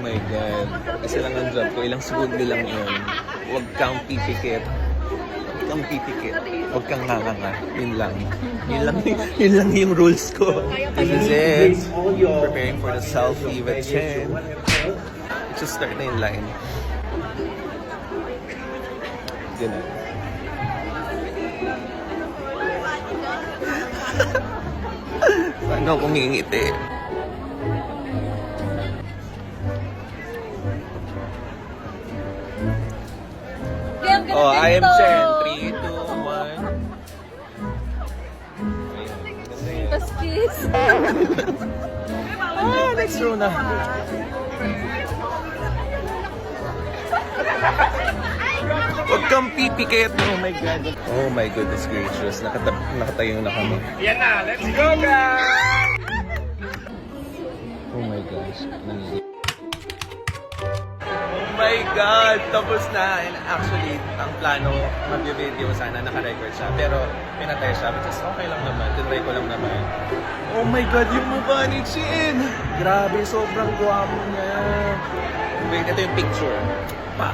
my God. Isa lang ang job ko. Ilang segundo lang yun. Huwag kang pipikit. Huwag kang pipikit. Huwag kang nganganga. Yun lang. Yun lang yung rules ko. This is it. Preparing for the selfie with Chen. Just start na yung line. Ganun. Paano akong ngingiti? Oh, I am Chen. 3, 2, 1. Tapos kiss. Next row na. Huwag kang pipikit. Oh my God. Oh my goodness gracious. Nakatayo na kami. Yan na, let's go guys! Oh my gosh. Oh my God! Tapos na. And actually, ang plano, mag-video sana, naka-record siya. Pero, pinatay siya. Which is okay lang naman. Tinry ko lang naman. Oh my God! Yung mukha ni Chin! Grabe, sobrang guwapo niya. Wait, ito yung picture. Pa.